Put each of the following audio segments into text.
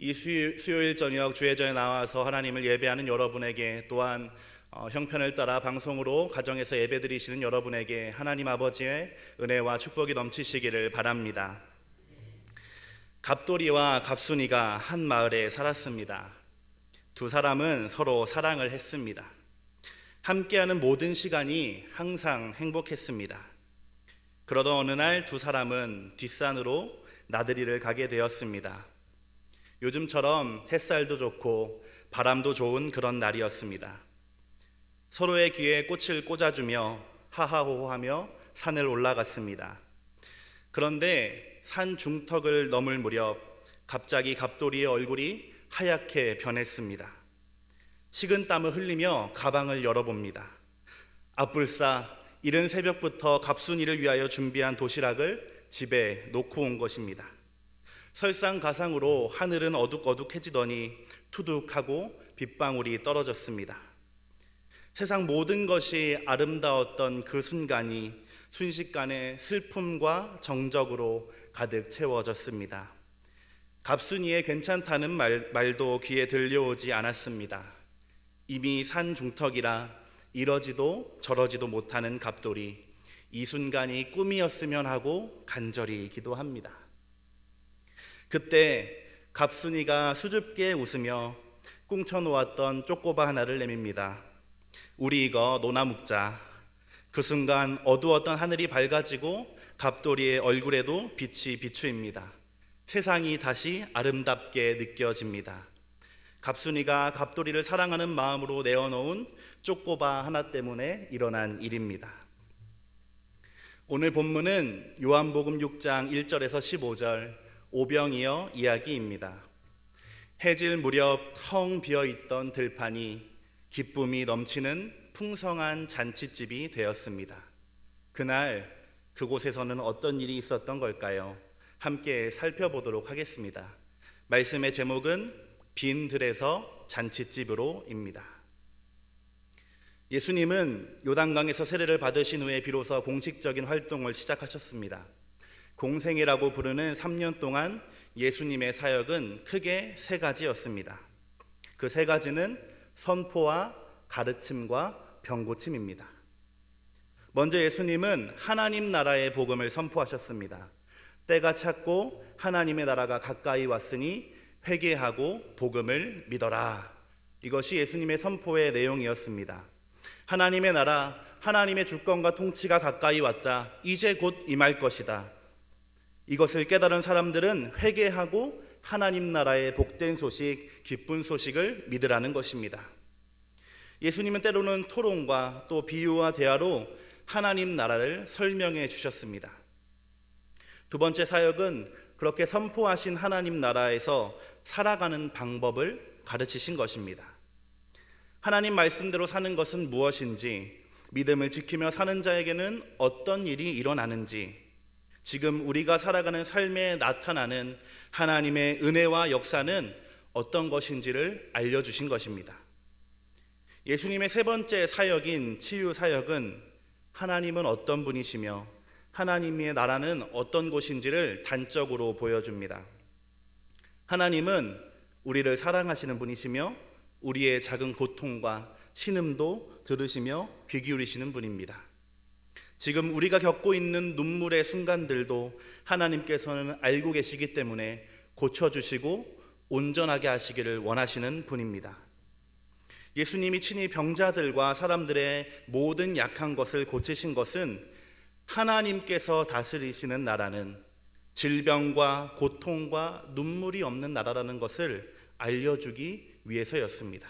이 수요일 저녁 주회전에 나와서 하나님을 예배하는 여러분에게, 또한 형편을 따라 방송으로 가정에서 예배드리시는 여러분에게 하나님 아버지의 은혜와 축복이 넘치시기를 바랍니다. 갑돌이와 갑순이가 한 마을에 살았습니다. 두 사람은 서로 사랑을 했습니다. 함께하는 모든 시간이 항상 행복했습니다. 그러던 어느 날 두 사람은 뒷산으로 나들이를 가게 되었습니다. 요즘처럼 햇살도 좋고 바람도 좋은 그런 날이었습니다. 서로의 귀에 꽃을 꽂아주며 하하호호하며 산을 올라갔습니다. 그런데 산 중턱을 넘을 무렵 갑자기 갑돌이의 얼굴이 하얗게 변했습니다. 식은땀을 흘리며 가방을 열어봅니다. 아뿔싸, 이른 새벽부터 갑순이를 위하여 준비한 도시락을 집에 놓고 온 것입니다. 설상가상으로 하늘은 어둑어둑해지더니 투둑하고 빗방울이 떨어졌습니다. 세상 모든 것이 아름다웠던 그 순간이 순식간에 슬픔과 정적으로 가득 채워졌습니다. 갑순이의 괜찮다는 말도 귀에 들려오지 않았습니다. 이미 산 중턱이라 이러지도 저러지도 못하는 갑돌이 이 순간이 꿈이었으면 하고 간절히 기도합니다. 그때 갑순이가 수줍게 웃으며 꿍쳐놓았던 쪼꼬바 하나를 내밉니다. 우리 이거 노나 묵자. 그 순간 어두웠던 하늘이 밝아지고 갑돌이의 얼굴에도 빛이 비추입니다. 세상이 다시 아름답게 느껴집니다. 갑순이가 갑돌이를 사랑하는 마음으로 내어놓은 쪼꼬바 하나 때문에 일어난 일입니다. 오늘 본문은 요한복음 6장 1절에서 15절 오병이어 이야기입니다. 해질 무렵 텅 비어있던 들판이 기쁨이 넘치는 풍성한 잔칫집이 되었습니다. 그날 그곳에서는 어떤 일이 있었던 걸까요? 함께 살펴보도록 하겠습니다. 말씀의 제목은 빈 들에서 잔칫집으로입니다. 예수님은 요단강에서 세례를 받으신 후에 비로소 공식적인 활동을 시작하셨습니다. 공생애라고 부르는 3년 동안 예수님의 사역은 크게 세 가지였습니다. 그 세 가지는 선포와 가르침과 병고침입니다. 먼저 예수님은 하나님 나라의 복음을 선포하셨습니다. 때가 찼고 하나님의 나라가 가까이 왔으니 회개하고 복음을 믿어라. 이것이 예수님의 선포의 내용이었습니다. 하나님의 나라, 하나님의 주권과 통치가 가까이 왔다. 이제 곧 임할 것이다. 이것을 깨달은 사람들은 회개하고 하나님 나라의 복된 소식, 기쁜 소식을 믿으라는 것입니다. 예수님은 때로는 토론과 또 비유와 대화로 하나님 나라를 설명해 주셨습니다. 두 번째 사역은 그렇게 선포하신 하나님 나라에서 살아가는 방법을 가르치신 것입니다. 하나님 말씀대로 사는 것은 무엇인지, 믿음을 지키며 사는 자에게는 어떤 일이 일어나는지, 지금 우리가 살아가는 삶에 나타나는 하나님의 은혜와 역사는 어떤 것인지를 알려주신 것입니다. 예수님의 세 번째 사역인 치유 사역은 하나님은 어떤 분이시며 하나님의 나라는 어떤 곳인지를 단적으로 보여줍니다. 하나님은 우리를 사랑하시는 분이시며 우리의 작은 고통과 신음도 들으시며 귀 기울이시는 분입니다. 지금 우리가 겪고 있는 눈물의 순간들도 하나님께서는 알고 계시기 때문에 고쳐주시고 온전하게 하시기를 원하시는 분입니다. 예수님이 친히 병자들과 사람들의 모든 약한 것을 고치신 것은 하나님께서 다스리시는 나라는 질병과 고통과 눈물이 없는 나라라는 것을 알려주기 위해서였습니다.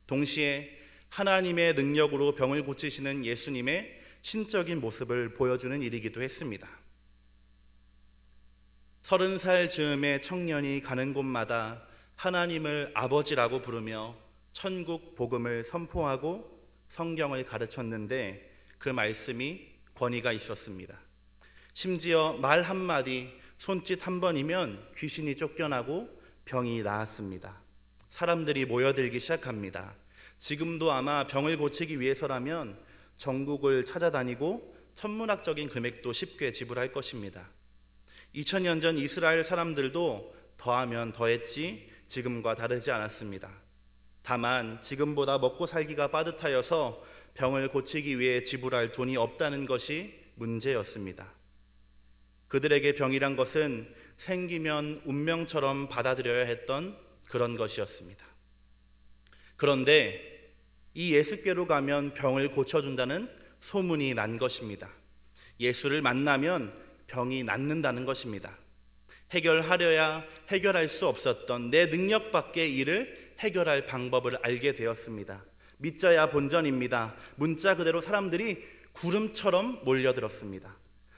동시에 하나님의 능력으로 병을 고치시는 예수님의 신적인 모습을 보여주는 일이기도 했습니다. 30살 즈음의 청년이 가는 곳마다 하나님을 아버지라고 부르며 천국 복음을 선포하고 성경을 가르쳤는데 그 말씀이 권위가 있었습니다. 심지어 말 한마디, 손짓 한 번이면 귀신이 쫓겨나고 병이 나았습니다. 사람들이 모여들기 시작합니다. 지금도 아마 병을 고치기 위해서라면 전국을 찾아다니고 천문학적인 금액도 쉽게 지불할 것입니다. 2000년 전 이스라엘 사람들도 더하면 더했지 지금과 다르지 않았습니다. 다만 지금보다 먹고 살기가 빠듯하여서 병을 고치기 위해 지불할 돈이 없다는 것이 문제였습니다. 그들에게 병이란 것은 생기면 운명처럼 받아들여야 했던 그런 것이었습니다. 그런데 이 예수께로 가면 병을 고쳐준다는 소문이 난 것입니다. 예수를 만나면 병이 낫는다는 것입니다. 해결하려야 해결할 수 없었던 내 능력 밖의 일을 해결할 방법을 알게 되었습니다. 믿져야 본전입니다. 문자 그대로 사람들이 구름처럼 몰려들었습니다.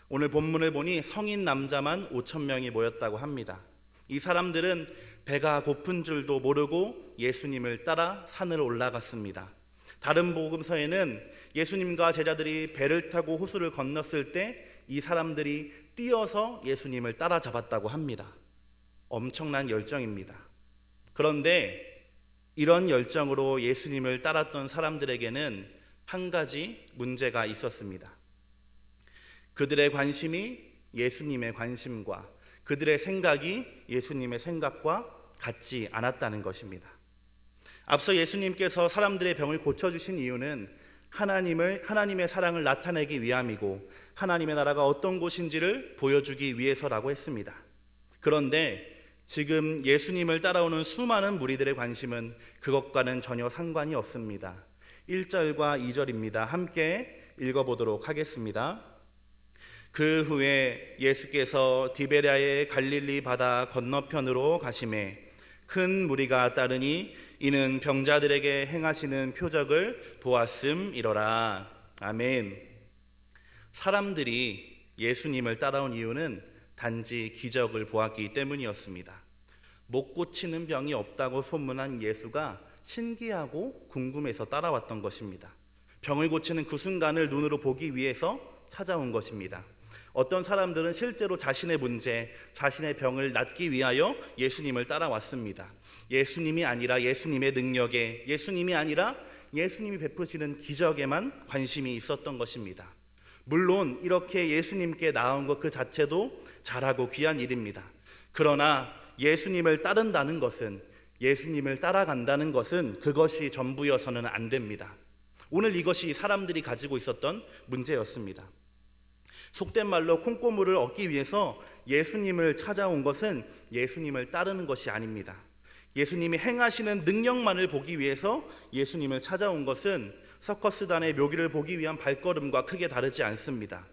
오늘 본문을 보니 성인 남자만 5,000명이 모였다고 합니다. 이 사람들은 배가 고픈 줄도 모르고 예수님을 따라 산을 올라갔습니다. 다른 복음서에는 예수님과 제자들이 배를 타고 호수를 건넜을 때 이 사람들이 뛰어서 예수님을 따라잡았다고 합니다. 엄청난 열정입니다. 그런데 이런 열정으로 예수님을 따랐던 사람들에게는 한 가지 문제가 있었습니다. 그들의 관심이 예수님의 관심과 그들의 생각이 예수님의 생각과 같지 않았다는 것입니다. 앞서 예수님께서 사람들의 병을 고쳐주신 이유는 하나님의 사랑을 나타내기 위함이고 하나님의 나라가 어떤 곳인지를 보여주기 위해서라고 했습니다. 그런데 지금 예수님을 따라오는 수많은 무리들의 관심은 그것과는 전혀 상관이 없습니다. 1절과 2절입니다. 함께 읽어보도록 하겠습니다. 그 후에 예수께서 디베랴의 갈릴리 바다 건너편으로 가시매 큰 무리가 따르니 이는 병자들에게 행하시는 표적을 보았음이로라. 아멘. 사람들이 예수님을 따라온 이유는 단지 기적을 보았기 때문이었습니다. 못 고치는 병이 없다고 소문한 예수가 신기하고 궁금해서 따라왔던 것입니다. 병을 고치는 그 순간을 눈으로 보기 위해서 찾아온 것입니다. 어떤 사람들은 실제로 자신의 문제, 자신의 병을 낫기 위하여 예수님을 따라왔습니다. 예수님이 아니라 예수님의 능력에, 예수님이 아니라 예수님이 베푸시는 기적에만 관심이 있었던 것입니다. 물론 이렇게 예수님께 나온 것 그 자체도 잘하고 귀한 일입니다. 그러나 예수님을 따른다는 것은, 예수님을 따라간다는 것은 그것이 전부여서는 안 됩니다. 오늘 이것이 사람들이 가지고 있었던 문제였습니다. 속된 말로 콩고물을 얻기 위해서 예수님을 찾아온 것은 예수님을 따르는 것이 아닙니다. 예수님이 행하시는 능력만을 보기 위해서 예수님을 찾아온 것은 서커스단의 묘기를 보기 위한 발걸음과 크게 다르지 않습니다.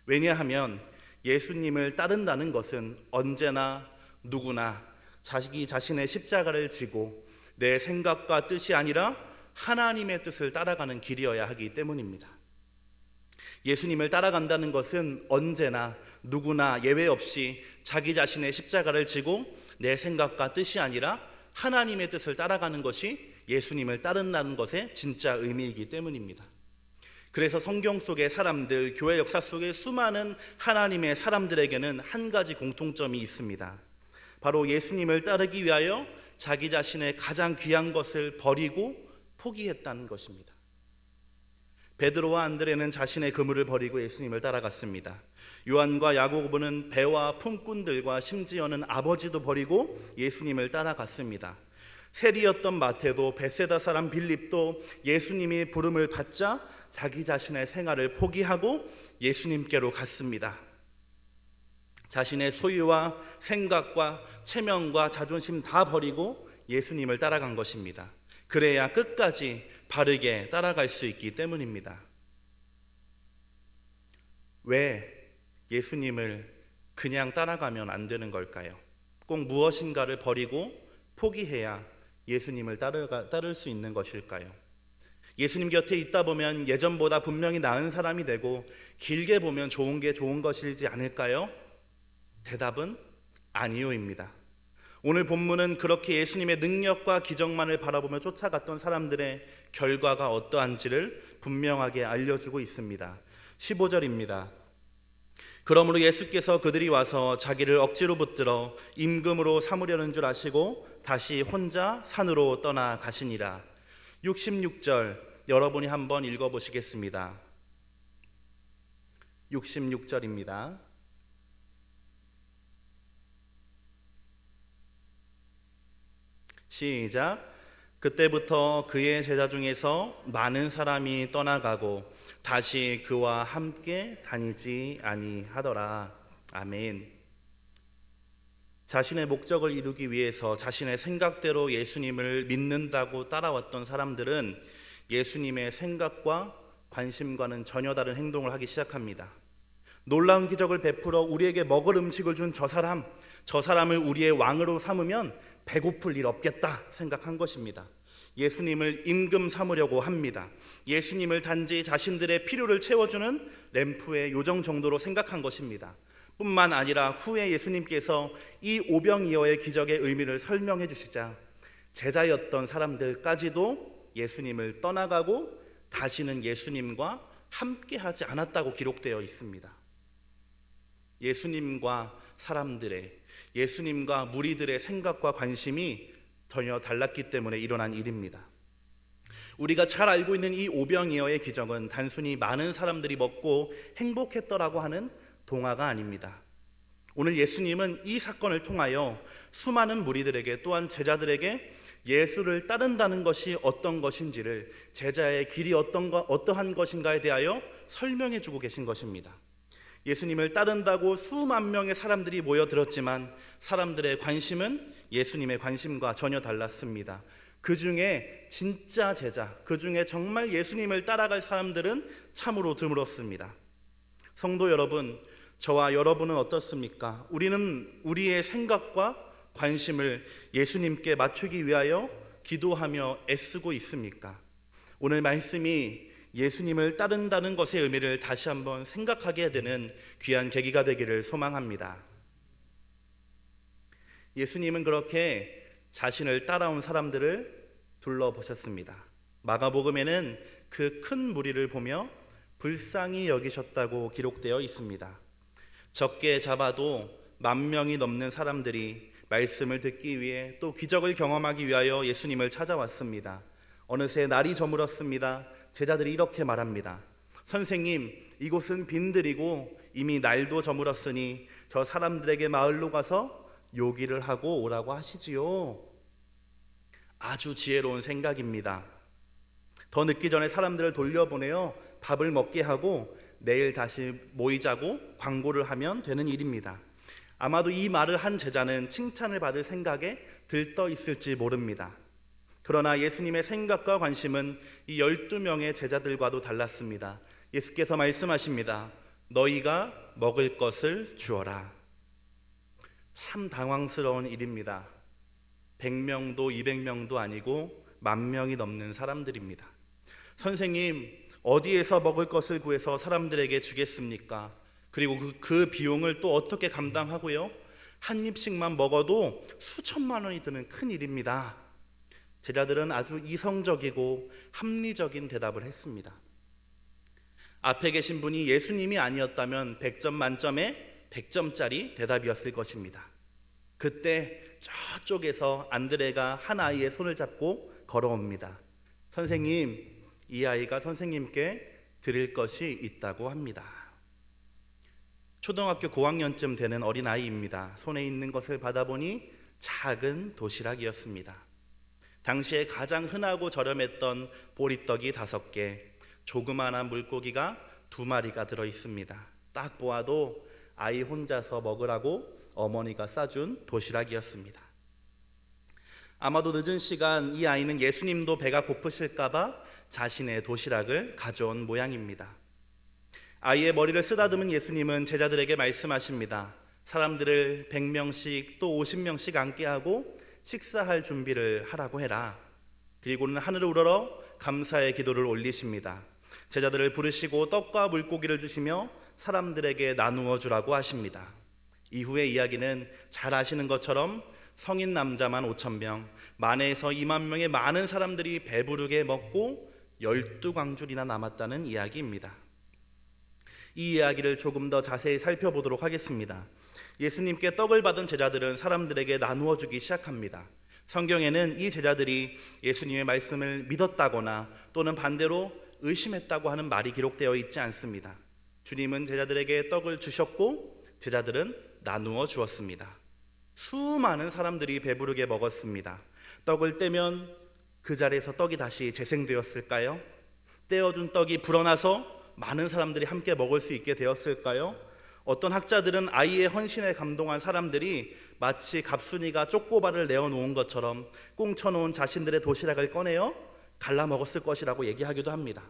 왜냐하면 예수님을 따른다는 것은 언제나 누구나 자기 자신의 십자가를 지고 내 생각과 뜻이 아니라 하나님의 뜻을 따라가는 길이어야 하기 때문입니다. 예수님을 따라간다는 것은 언제나 누구나 예외 없이 자기 자신의 십자가를 지고 내 생각과 뜻이 아니라 하나님의 뜻을 따라가는 것이 예수님을 따른다는 것의 진짜 의미이기 때문입니다. 그래서 성경 속의 사람들, 교회 역사 속의 수많은 하나님의 사람들에게는 한 가지 공통점이 있습니다. 바로 예수님을 따르기 위하여 자기 자신의 가장 귀한 것을 버리고 포기했다는 것입니다. 베드로와 안드레는 자신의 그물을 버리고 예수님을 따라갔습니다. 요한과 야고보는 배와 품꾼들과 심지어는 아버지도 버리고 예수님을 따라갔습니다. 세리였던 마태도, 벳세다 사람 빌립도 예수님이 부름을 받자 자기 자신의 생활을 포기하고 예수님께로 갔습니다. 자신의 소유와 생각과 체면과 자존심 다 버리고 예수님을 따라간 것입니다. 그래야 끝까지 바르게 따라갈 수 있기 때문입니다. 왜 예수님을 그냥 따라가면 안 되는 걸까요? 꼭 무엇인가를 버리고 포기해야 예수님을 따를 수 있는 것일까요? 예수님 곁에 있다 보면 예전보다 분명히 나은 사람이 되고 길게 보면 좋은 게 좋은 것이지 않을까요? 대답은 아니요입니다. 오늘 본문은 그렇게 예수님의 능력과 기적만을 바라보며 쫓아갔던 사람들의 결과가 어떠한지를 분명하게 알려주고 있습니다. 15절입니다. 그러므로 예수께서 그들이 와서 자기를 억지로 붙들어 임금으로 삼으려는 줄 아시고 다시 혼자 산으로 떠나 가시니라. 66절 여러분이 한번 읽어보시겠습니다. 66절입니다. 시작. 그때부터 그의 제자 중에서 많은 사람이 떠나가고 다시 그와 함께 다니지 아니하더라. 아멘. 자신의 목적을 이루기 위해서 자신의 생각대로 예수님을 믿는다고 따라왔던 사람들은 예수님의 생각과 관심과는 전혀 다른 행동을 하기 시작합니다. 놀라운 기적을 베풀어 우리에게 먹을 음식을 준 저 사람을 우리의 왕으로 삼으면 배고플 일 없겠다 생각한 것입니다. 예수님을 임금 삼으려고 합니다. 예수님을 단지 자신들의 필요를 채워주는 램프의 요정 정도로 생각한 것입니다. 뿐만 아니라 후에 예수님께서 이 오병이어의 기적의 의미를 설명해 주시자 제자였던 사람들까지도 예수님을 떠나가고 다시는 예수님과 함께하지 않았다고 기록되어 있습니다. 예수님과 사람들의, 예수님과 무리들의 생각과 관심이 전혀 달랐기 때문에 일어난 일입니다. 우리가 잘 알고 있는 이 오병이어의 기적은 단순히 많은 사람들이 먹고 행복했더라고 하는 동화가 아닙니다. 오늘 예수님은 이 사건을 통하여 수많은 무리들에게 또한 제자들에게 예수를 따른다는 것이 어떤 것인지를, 제자의 길이 어떠한 것인가에 대하여 설명해 주고 계신 것입니다. 예수님을 따른다고 수만 명의 사람들이 모여들었지만 사람들의 관심은 예수님의 관심과 전혀 달랐습니다. 그 중에 진짜 제자, 그 중에 정말 예수님을 따라갈 사람들은 참으로 드물었습니다. 성도 여러분, 저와 여러분은 어떻습니까? 우리는 우리의 생각과 관심을 예수님께 맞추기 위하여 기도하며 애쓰고 있습니까? 오늘 말씀이 예수님을 따른다는 것의 의미를 다시 한번 생각하게 되는 귀한 계기가 되기를 소망합니다. 예수님은 그렇게 자신을 따라온 사람들을 둘러보셨습니다. 마가복음에는 그 큰 무리를 보며 불쌍히 여기셨다고 기록되어 있습니다. 적게 잡아도 10,000명이 넘는 사람들이 말씀을 듣기 위해 또 기적을 경험하기 위하여 예수님을 찾아왔습니다. 어느새 날이 저물었습니다. 제자들이 이렇게 말합니다. 선생님, 이곳은 빈들이고 이미 날도 저물었으니 저 사람들에게 마을로 가서 요기를 하고 오라고 하시지요. 아주 지혜로운 생각입니다. 더 늦기 전에 사람들을 돌려보내어 밥을 먹게 하고 내일 다시 모이자고 광고를 하면 되는 일입니다. 아마도 이 말을 한 제자는 칭찬을 받을 생각에 들떠 있을지 모릅니다. 그러나 예수님의 생각과 관심은 이 12명의 제자들과도 달랐습니다. 예수께서 말씀하십니다. 너희가 먹을 것을 주어라. 참 당황스러운 일입니다. 100명도 200명도 아니고 10,000명이 넘는 사람들입니다. 선생님, 어디에서 먹을 것을 구해서 사람들에게 주겠습니까? 그리고 그 비용을 또 어떻게 감당하고요? 한 입씩만 먹어도 수천만 원이 드는 큰 일입니다. 제자들은 아주 이성적이고 합리적인 대답을 했습니다. 앞에 계신 분이 예수님이 아니었다면 100점 만점에 100점짜리 대답이었을 것입니다. 그때 저쪽에서 안드레가 한 아이의 손을 잡고 걸어옵니다. 선생님, 이 아이가 선생님께 드릴 것이 있다고 합니다. 초등학교 고학년쯤 되는 어린아이입니다. 손에 있는 것을 받아보니 작은 도시락이었습니다. 당시에 가장 흔하고 저렴했던 보리떡이 5개, 조그마한 물고기가 2마리가 들어있습니다. 딱 보아도 아이 혼자서 먹으라고 어머니가 싸준 도시락이었습니다. 아마도 늦은 시간 이 아이는 예수님도 배가 고프실까봐 자신의 도시락을 가져온 모양입니다. 아이의 머리를 쓰다듬은 예수님은 제자들에게 말씀하십니다. 사람들을 100명씩 또 50명씩 앉게 하고 식사할 준비를 하라고 해라. 그리고는 하늘을 우러러 감사의 기도를 올리십니다. 제자들을 부르시고 떡과 물고기를 주시며 사람들에게 나누어 주라고 하십니다. 이후의 이야기는 잘 아시는 것처럼 성인 남자만 5,000명, 만에서 20,000명의 많은 사람들이 배부르게 먹고 12광줄이나 남았다는 이야기입니다. 이 이야기를 조금 더 자세히 살펴보도록 하겠습니다. 예수님께 떡을 받은 제자들은 사람들에게 나누어 주기 시작합니다. 성경에는 이 제자들이 예수님의 말씀을 믿었다거나 또는 반대로 의심했다고 하는 말이 기록되어 있지 않습니다. 주님은 제자들에게 떡을 주셨고 제자들은 나누어 주었습니다. 수많은 사람들이 배부르게 먹었습니다. 떡을 떼면 그 자리에서 떡이 다시 재생되었을까요? 떼어준 떡이 불어나서 많은 사람들이 함께 먹을 수 있게 되었을까요? 어떤 학자들은 아이의 헌신에 감동한 사람들이 마치 갑순이가 쪽고발을 내어놓은 것처럼 꽁쳐놓은 자신들의 도시락을 꺼내어 갈라 먹었을 것이라고 얘기하기도 합니다.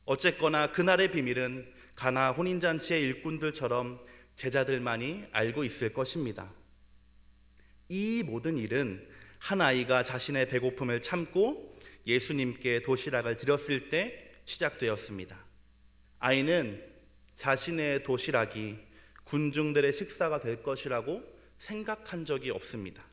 어쨌거나 그날의 비밀은 가나 혼인잔치의 일꾼들처럼 제자들만이 알고 있을 것입니다. 이 모든 일은 한 아이가 자신의 배고픔을 참고 예수님께 도시락을 드렸을 때 시작되었습니다. 아이는 자신의 도시락이 군중들의 식사가 될 것이라고 생각한 적이 없습니다.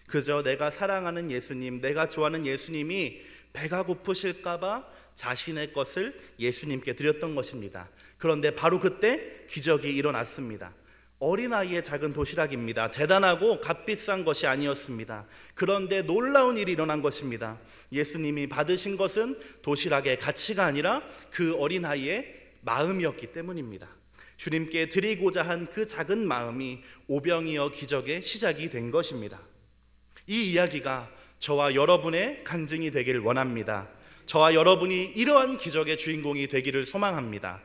그저 내가 사랑하는 예수님, 내가 좋아하는 예수님이 배가 고프실까봐 자신의 것을 예수님께 드렸던 것입니다. 그런데 바로 그때 기적이 일어났습니다. 어린아이의 작은 도시락입니다. 대단하고 값비싼 것이 아니었습니다. 그런데 놀라운 일이 일어난 것입니다. 예수님이 받으신 것은 도시락의 가치가 아니라 그 어린아이의 마음이었기 때문입니다. 주님께 드리고자 한 그 작은 마음이 오병이어 기적의 시작이 된 것입니다. 이 이야기가 저와 여러분의 간증이 되길 원합니다. 저와 여러분이 이러한 기적의 주인공이 되기를 소망합니다.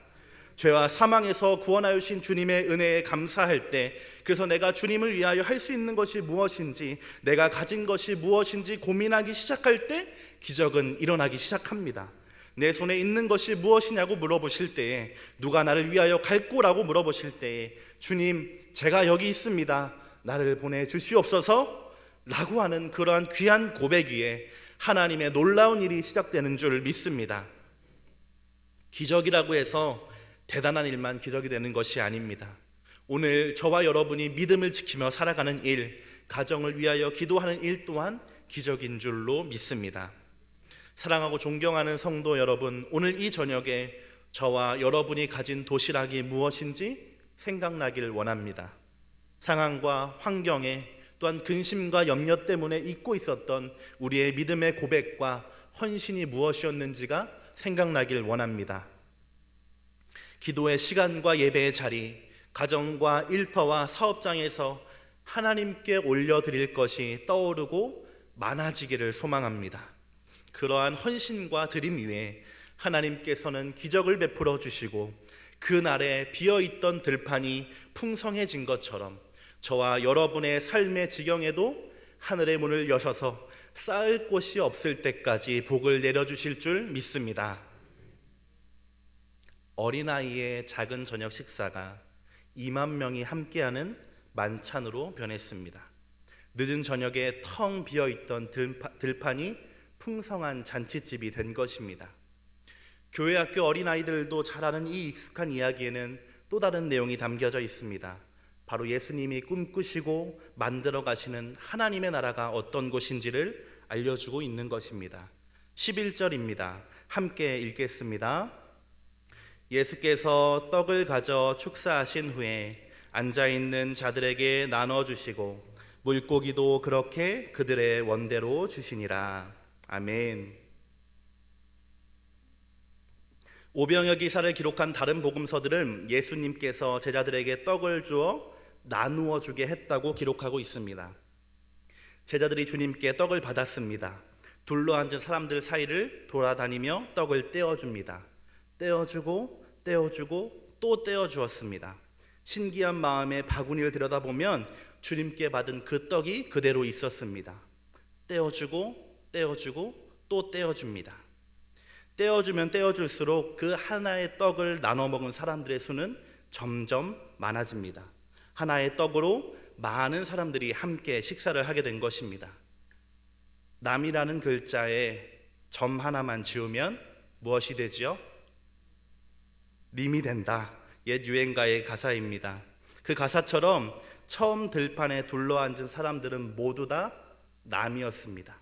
죄와 사망에서 구원하여 주신 주님의 은혜에 감사할 때, 그래서 내가 주님을 위하여 할 수 있는 것이 무엇인지, 내가 가진 것이 무엇인지 고민하기 시작할 때 기적은 일어나기 시작합니다. 내 손에 있는 것이 무엇이냐고 물어보실 때에, 누가 나를 위하여 갈고라고 물어보실 때에, 주님 제가 여기 있습니다, 나를 보내주시옵소서 라고 하는 그러한 귀한 고백 위에 하나님의 놀라운 일이 시작되는 줄 믿습니다. 기적이라고 해서 대단한 일만 기적이 되는 것이 아닙니다. 오늘 저와 여러분이 믿음을 지키며 살아가는 일, 가정을 위하여 기도하는 일 또한 기적인 줄로 믿습니다. 사랑하고 존경하는 성도 여러분, 오늘 이 저녁에 저와 여러분이 가진 도시락이 무엇인지 생각나길 원합니다. 상황과 환경에, 또한 근심과 염려 때문에 잊고 있었던 우리의 믿음의 고백과 헌신이 무엇이었는지가 생각나길 원합니다. 기도의 시간과 예배의 자리, 가정과 일터와 사업장에서 하나님께 올려드릴 것이 떠오르고 많아지기를 소망합니다. 그러한 헌신과 드림 위에 하나님께서는 기적을 베풀어 주시고, 그날에 비어있던 들판이 풍성해진 것처럼 저와 여러분의 삶의 지경에도 하늘의 문을 여셔서 쌓을 곳이 없을 때까지 복을 내려주실 줄 믿습니다. 어린아이의 작은 저녁 식사가 2만 명이 함께하는 만찬으로 변했습니다. 늦은 저녁에 텅 비어있던 들판이 풍성한 잔치집이 된 것입니다. 교회학교 어린아이들도 잘 아는 이 익숙한 이야기에는 또 다른 내용이 담겨져 있습니다. 바로 예수님이 꿈꾸시고 만들어 가시는 하나님의 나라가 어떤 곳인지를 알려주고 있는 것입니다. 11절입니다. 함께 읽겠습니다. 예수께서 떡을 가져 축사하신 후에 앉아있는 자들에게 나눠주시고 물고기도 그렇게 그들의 원대로 주시니라. 아멘. 오병이어 기사를 기록한 다른 복음서들은 예수님께서 제자들에게 떡을 주어 나누어 주게 했다고 기록하고 있습니다. 제자들이 주님께 떡을 받았습니다. 둘러앉은 사람들 사이를 돌아다니며 떡을 떼어줍니다. 떼어주고 또 떼어주었습니다. 신기한 마음에 바구니를 들여다보면 주님께 받은 그 떡이 그대로 있었습니다. 떼어주고 또 떼어줍니다. 떼어주면 떼어줄수록 그 하나의 떡을 나눠 먹은 사람들의 수는 점점 많아집니다. 하나의 떡으로 많은 사람들이 함께 식사를 하게 된 것입니다. 남이라는 글자에 점 하나만 지우면 무엇이 되지요? 님이 된다. 옛 유행가의 가사입니다. 그 가사처럼 처음 들판에 둘러앉은 사람들은 모두 다 남이었습니다.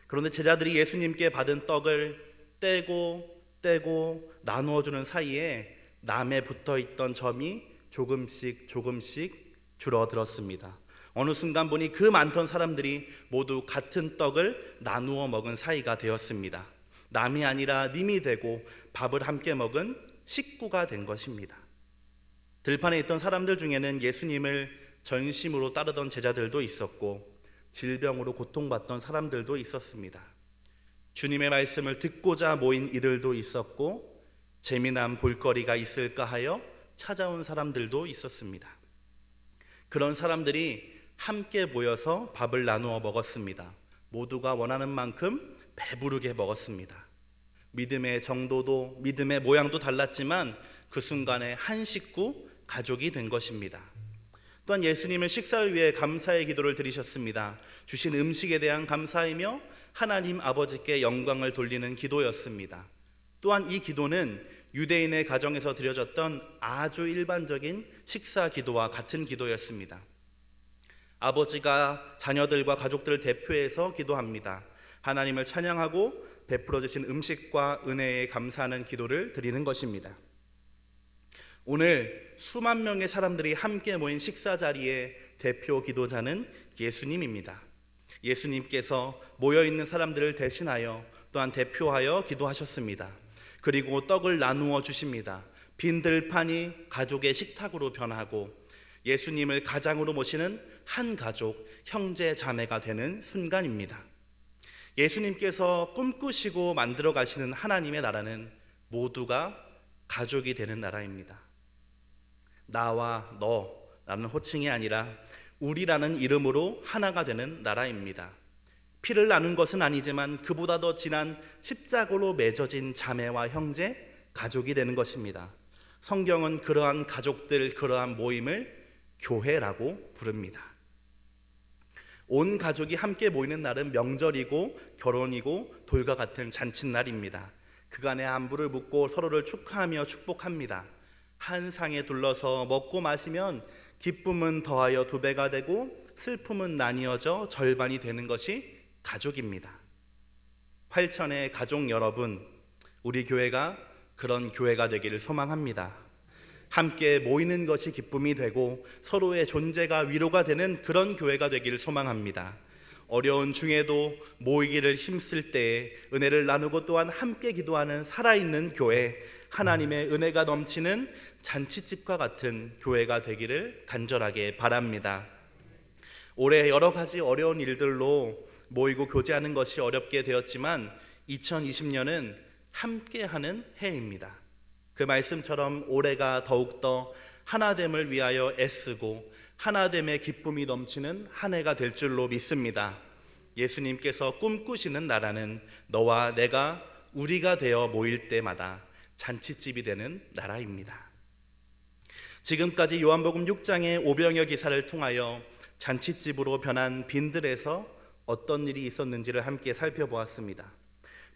그런데 제자들이 예수님께 받은 떡을 떼고 나누어주는 사이에 남에 붙어있던 점이 조금씩 줄어들었습니다. 어느 순간 보니 그 많던 사람들이 모두 같은 떡을 나누어 먹은 사이가 되었습니다. 남이 아니라 님이 되고 밥을 함께 먹은 식구가 된 것입니다. 들판에 있던 사람들 중에는 예수님을 전심으로 따르던 제자들도 있었고, 질병으로 고통받던 사람들도 있었습니다. 주님의 말씀을 듣고자 모인 이들도 있었고, 재미난 볼거리가 있을까 하여 찾아온 사람들도 있었습니다. 그런 사람들이 함께 모여서 밥을 나누어 먹었습니다. 모두가 원하는 만큼 배부르게 먹었습니다. 믿음의 정도도 믿음의 모양도 달랐지만 그 순간에 한 식구 가족이 된 것입니다. 또한 예수님은 식사를 위해 감사의 기도를 드리셨습니다. 주신 음식에 대한 감사이며 하나님 아버지께 영광을 돌리는 기도였습니다. 또한 이 기도는 유대인의 가정에서 드려졌던 아주 일반적인 식사 기도와 같은 기도였습니다. 아버지가 자녀들과 가족들을 대표해서 기도합니다. 하나님을 찬양하고 베풀어 주신 음식과 은혜에 감사하는 기도를 드리는 것입니다. 오늘 수만 명의 사람들이 함께 모인 식사 자리의 대표 기도자는 예수님입니다. 예수님께서 모여있는 사람들을 대신하여 또한 대표하여 기도하셨습니다. 그리고 떡을 나누어 주십니다. 빈 들판이 가족의 식탁으로 변하고 예수님을 가장으로 모시는 한 가족, 형제 자매가 되는 순간입니다. 예수님께서 꿈꾸시고 만들어 가시는 하나님의 나라는 모두가 가족이 되는 나라입니다. 나와 너라는 호칭이 아니라 우리라는 이름으로 하나가 되는 나라입니다. 피를 나눈 것은 아니지만 그보다 더 진한 십자가로 맺어진 자매와 형제, 가족이 되는 것입니다. 성경은 그러한 가족들, 그러한 모임을 교회라고 부릅니다. 온 가족이 함께 모이는 날은 명절이고 결혼이고 돌과 같은 잔칫날입니다. 그간의 안부를 묻고 서로를 축하하며 축복합니다. 한 상에 둘러서 먹고 마시면 기쁨은 더하여 2배가 되고 슬픔은 나뉘어져 절반이 되는 것이 가족입니다. 8천의 가족 여러분, 우리 교회가 그런 교회가 되기를 소망합니다. 함께 모이는 것이 기쁨이 되고 서로의 존재가 위로가 되는 그런 교회가 되기를 소망합니다. 어려운 중에도 모이기를 힘쓸 때에 은혜를 나누고 또한 함께 기도하는 살아있는 교회, 하나님의 은혜가 넘치는 잔치집과 같은 교회가 되기를 간절하게 바랍니다. 올해 여러 가지 어려운 일들로 모이고 교제하는 것이 어렵게 되었지만 2020년은 함께하는 해입니다. 그 말씀처럼 올해가 더욱더 하나됨을 위하여 애쓰고 하나됨의 기쁨이 넘치는 한 해가 될 줄로 믿습니다. 예수님께서 꿈꾸시는 나라는 너와 내가 우리가 되어 모일 때마다 잔치집이 되는 나라입니다. 지금까지 요한복음 6장의 오병이어 기사를 통하여 잔치집으로 변한 빈들에서 어떤 일이 있었는지를 함께 살펴보았습니다.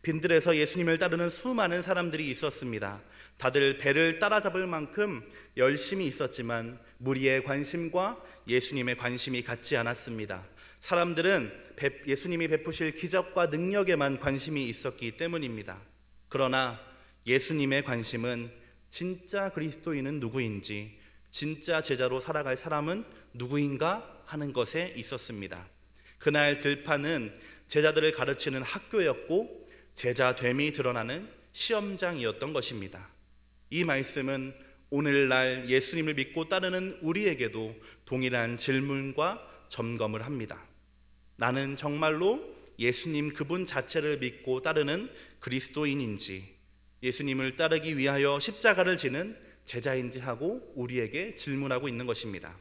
빈들에서 예수님을 따르는 수많은 사람들이 있었습니다. 다들 배를 따라잡을 만큼 열심히 있었지만 무리의 관심과 예수님의 관심이 같지 않았습니다. 사람들은 예수님이 베푸실 기적과 능력에만 관심이 있었기 때문입니다. 그러나 예수님의 관심은 진짜 그리스도인은 누구인지, 진짜 제자로 살아갈 사람은 누구인가 하는 것에 있었습니다. 그날 들판은 제자들을 가르치는 학교였고 제자됨이 드러나는 시험장이었던 것입니다. 이 말씀은 오늘날 예수님을 믿고 따르는 우리에게도 동일한 질문과 점검을 합니다. 나는 정말로 예수님 그분 자체를 믿고 따르는 그리스도인인지, 예수님을 따르기 위하여 십자가를 지는 제자인지 하고 우리에게 질문하고 있는 것입니다.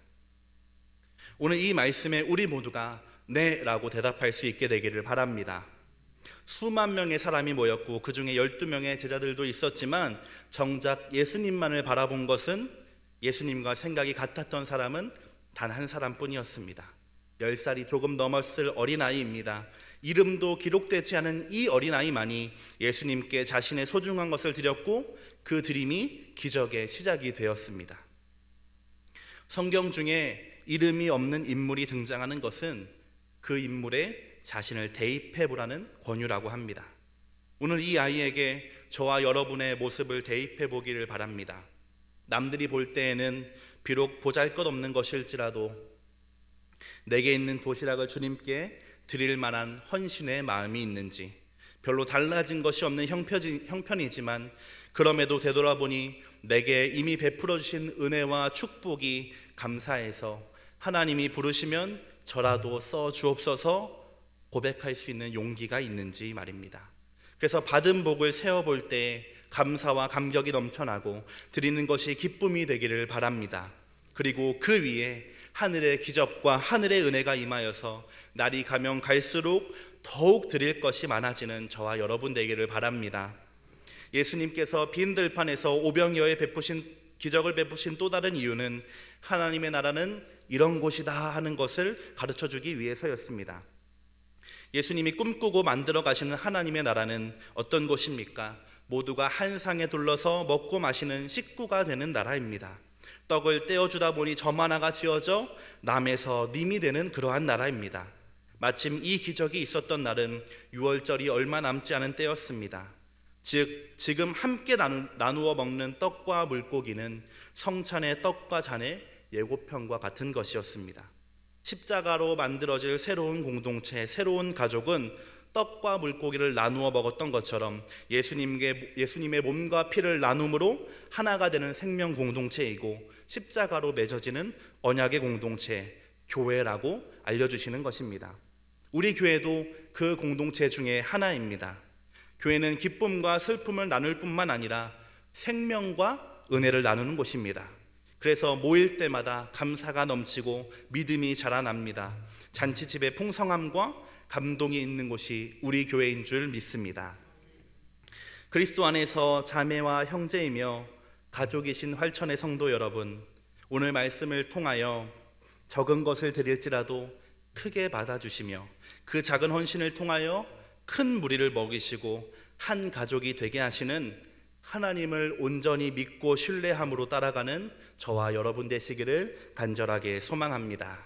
오늘 이 말씀에 우리 모두가 네 라고 대답할 수 있게 되기를 바랍니다. 수만 명의 사람이 모였고 그 중에 12명의 제자들도 있었지만 정작 예수님만을 바라본 것은, 예수님과 생각이 같았던 사람은 단 한 사람뿐이었습니다. 10살이 조금 넘었을 어린아이입니다. 이름도 기록되지 않은 이 어린아이만이 예수님께 자신의 소중한 것을 드렸고 그 드림이 기적의 시작이 되었습니다. 성경 중에 이름이 없는 인물이 등장하는 것은 그 인물에 자신을 대입해 보라는 권유라고 합니다. 오늘 이 아이에게 저와 여러분의 모습을 대입해 보기를 바랍니다. 남들이 볼 때에는 비록 보잘것없는 것일지라도 내게 있는 도시락을 주님께 드릴 만한 헌신의 마음이 있는지, 별로 달라진 것이 없는 형편이지만 그럼에도 되돌아보니 내게 이미 베풀어 주신 은혜와 축복이 감사해서 하나님이 부르시면 저라도 써 주옵소서 고백할 수 있는 용기가 있는지 말입니다. 그래서 받은 복을 세어볼 때 감사와 감격이 넘쳐나고 드리는 것이 기쁨이 되기를 바랍니다. 그리고 그 위에 하늘의 기적과 하늘의 은혜가 임하여서 날이 가면 갈수록 더욱 드릴 것이 많아지는 저와 여러분 되기를 바랍니다. 예수님께서 빈 들판에서 오병이어에 기적을 베푸신 또 다른 이유는 하나님의 나라는 이런 곳이다 하는 것을 가르쳐주기 위해서였습니다. 예수님이 꿈꾸고 만들어 가시는 하나님의 나라는 어떤 곳입니까? 모두가 한 상에 둘러서 먹고 마시는 식구가 되는 나라입니다. 떡을 떼어주다 보니 점 하나가 지어져 남에서 님이 되는 그러한 나라입니다. 마침 이 기적이 있었던 날은 유월절이 얼마 남지 않은 때였습니다. 즉 지금 함께 나누어 먹는 떡과 물고기는 성찬의 떡과 잔의 예고편과 같은 것이었습니다. 십자가로 만들어질 새로운 공동체, 새로운 가족은 떡과 물고기를 나누어 먹었던 것처럼 예수님의 몸과 피를 나눔으로 하나가 되는 생명 공동체이고 십자가로 맺어지는 언약의 공동체, 교회라고 알려주시는 것입니다. 우리 교회도 그 공동체 중에 하나입니다. 교회는 기쁨과 슬픔을 나눌 뿐만 아니라 생명과 은혜를 나누는 곳입니다. 그래서 모일 때마다 감사가 넘치고 믿음이 자라납니다. 잔치집의 풍성함과 감동이 있는 곳이 우리 교회인 줄 믿습니다. 그리스도 안에서 자매와 형제이며 가족이신 활천의 성도 여러분, 오늘 말씀을 통하여 적은 것을 드릴지라도 크게 받아주시며 그 작은 헌신을 통하여 큰 무리를 먹이시고 한 가족이 되게 하시는 하나님을 온전히 믿고 신뢰함으로 따라가는 저와 여러분 되시기를 간절하게 소망합니다.